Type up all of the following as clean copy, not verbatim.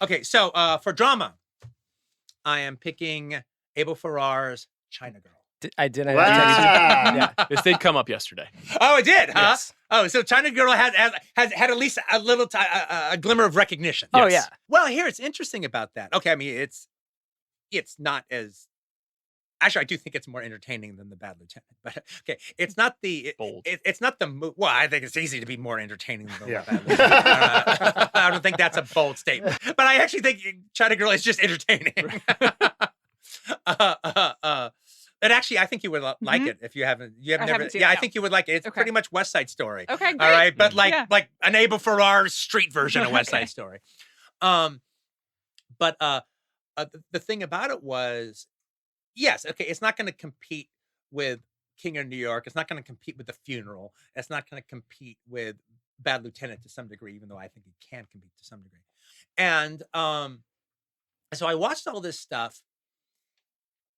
Okay, so for drama, I am picking Abel Ferrara's China Girl. I did. Wow. Yeah. This did come up yesterday. Oh, it did, huh? Yes. Oh, so China Girl has at least a little a glimmer of recognition. Oh, Yes. yeah. Well, here's interesting about that. Okay, I mean it's not as. Actually, I do think it's more entertaining than The Bad Lieutenant. But okay, it's not the Bold. it's not the movie. Well, I think it's easy to be more entertaining than The Yeah. Bad Lieutenant. I don't think that's a bold statement. But I actually think China Girl is just entertaining. And actually, I think you would like it if you haven't. You have I never. haven't seen Yeah, it, I no. think you would like it. It's Okay. pretty much West Side Story. Okay, great. All right, but like Yeah. like an Abel Ferrara street version of West Okay. Side Story. But the thing about it was, yes, okay, it's not going to compete with King of New York. It's not going to compete with The Funeral. It's not going to compete with Bad Lieutenant to some degree, even though I think it can compete to some degree. And so I watched all this stuff,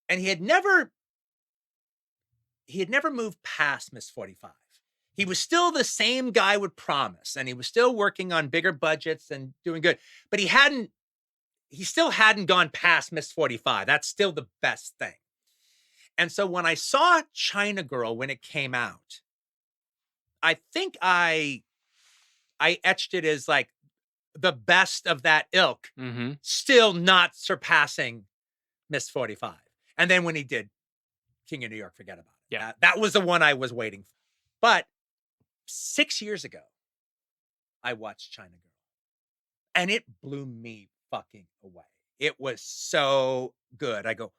and he had never moved past Miss 45. He was still the same guy with promise, and he was still working on bigger budgets and doing good, but he still hadn't gone past Miss 45. That's still the best thing. And so when I saw China Girl when it came out, I think I etched it as like the best of that ilk, Mm-hmm. still not surpassing Miss 45. And then when he did King of New York, forget about it. Yeah. That was the one I was waiting for. But 6 years ago, I watched China Girl, and it blew me fucking away. It was so good. I go,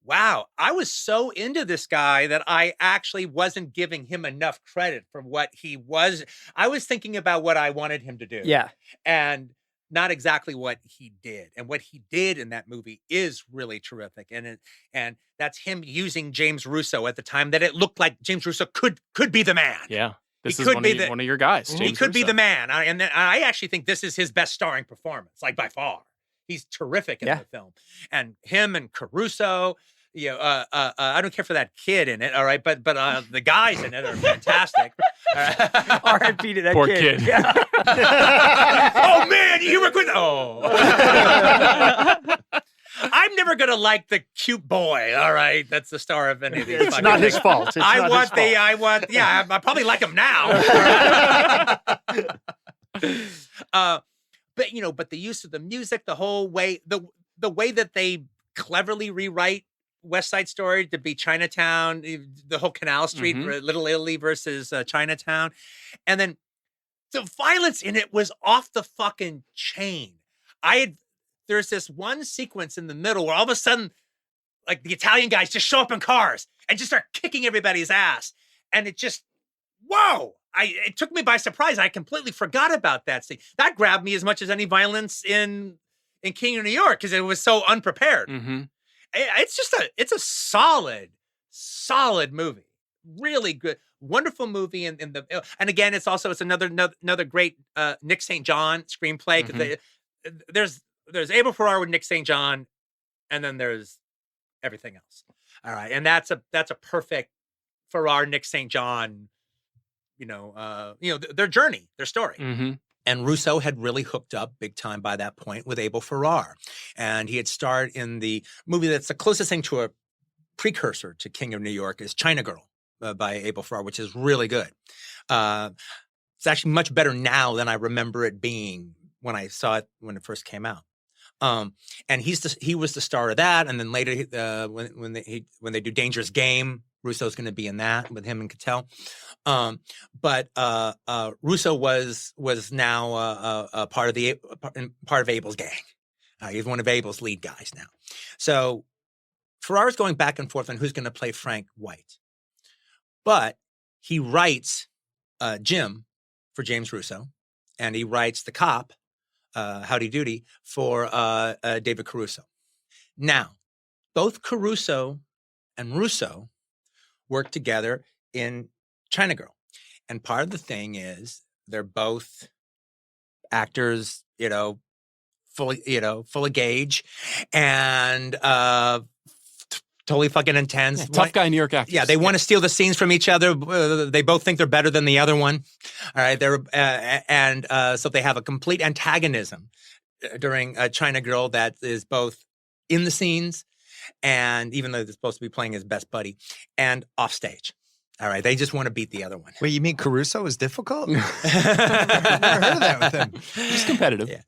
wow, I was so into this guy that I actually wasn't giving him enough credit for what he was. I was thinking about what I wanted him to do. Yeah. And not exactly what he did. And what he did in that movie is really terrific. And that's him using James Russo at the time that it looked like James Russo could be the man. Yeah. This He is could one be of, the- one of your guys. He James could be Russo. the man. And I actually think this is his best starring performance, like by far. He's terrific in Yeah. the film. And him and Caruso, I don't care for that kid in it, all right, but the guys in it are fantastic. R.I.P. to that Poor kid. kid. Yeah. Oh man, you were good. Oh. I'm never gonna like the cute boy. All right, that's the star of any of these. It's fucking not his things. fault. It's not his fault. Yeah, I probably like him now. But the use of the music, the whole way, the way that they cleverly rewrite West Side Story to be Chinatown, the whole Canal Street, Little Italy versus Chinatown, and then the violence in it was off the fucking chain. There's this one sequence in the middle where all of a sudden, like the Italian guys just show up in cars and just start kicking everybody's ass. And it just, whoa, it took me by surprise. I completely forgot about that scene. That grabbed me as much as any violence in King of New York because it was so unprepared. Mm-hmm. It's a solid movie. Really good, wonderful movie. And again, it's another great Nick St. John screenplay because there's Abel Ferrara with Nick St. John, and then there's everything else. All right, and that's a perfect Ferrara, Nick St. John. Their journey, their story. Mm-hmm. And Russo had really hooked up big time by that point with Abel Ferrara. And he had starred in the movie that's the closest thing to a precursor to King of New York is China Girl by Abel Ferrara, which is really good. It's actually much better now than I remember it being when I saw it when it first came out. And he was the star of that. And then later when they do Dangerous Game, Russo's going to be in that with him and Cattell. But Russo was now a part of Abel's gang. He's one of Abel's lead guys now. So Ferrara's going back and forth on who's going to play Frank White. But he writes Jim for James Russo, and he writes the cop, Howdy Doody, for David Caruso. Now, both Caruso and Russo work together in China Girl. And part of the thing is they're both actors, full of gauge and totally fucking intense. Yeah, tough guy New York actors. Yeah, they want to steal the scenes from each other. They both think they're better than the other one. All right, so they have a complete antagonism during China Girl that is both in the scenes and even though they're supposed to be playing his best buddy and off stage. All right. They just want to beat the other one. Wait, you mean Caruso is difficult? Never heard of that with him. Just competitive. Yeah.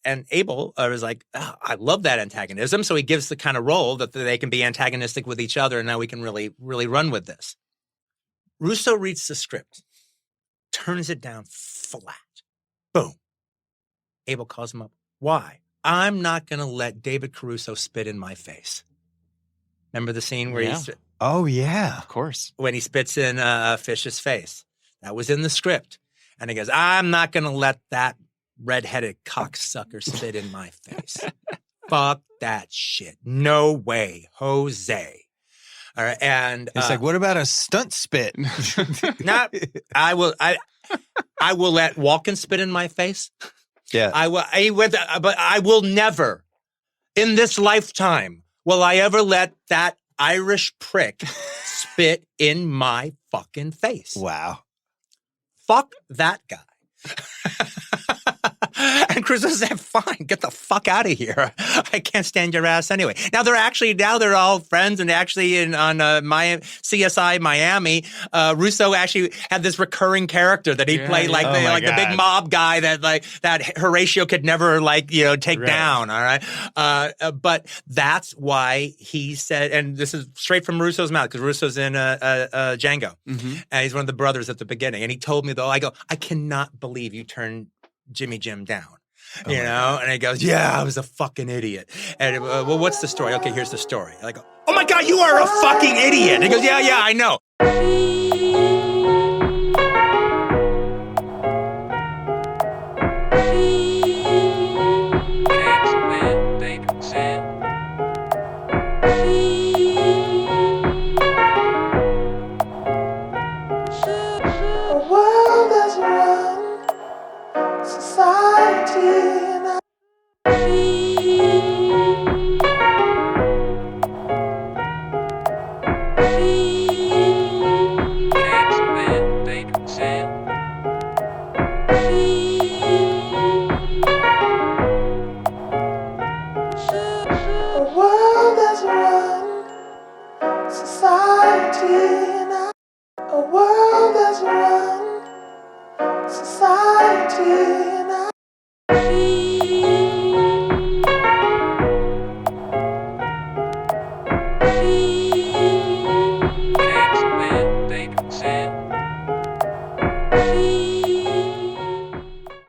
And Abel was like, oh, I love that antagonism. So he gives the kind of role that they can be antagonistic with each other. And now we can really, really run with this. Russo reads the script, turns it down flat. Boom. Abel calls him up. Why? I'm not going to let David Caruso spit in my face. Remember the scene where Oh, yeah. Of course. when he spits in Fish's face? That was in the script. And he goes, I'm not going to let that redheaded cocksucker spit in my face. Fuck that shit. No way, Jose. All right, and It's like, what about a stunt spit? not. I will let Walken spit in my face. Yeah. But I will never, in this lifetime, will I ever let that Irish prick spit in my fucking face. Wow. Fuck that guy. And Crusoe said, fine, get the fuck out of here. I can't stand your ass anyway. Now they're all friends, and actually on my CSI Miami, Russo actually had this recurring character that he'd play like the big mob guy that Horatio could never take down. All right. But that's why he said, and this is straight from Russo's mouth, because Russo's in Django. Mm-hmm. And he's one of the brothers at the beginning. And he told me, though, I cannot believe you turned Jimmy Jim down. You know? And he goes, yeah, I was a fucking idiot. And well, what's the story? Okay, here's the story. I go, oh my God, you are a fucking idiot. And he goes, yeah, I know. A world that's run society.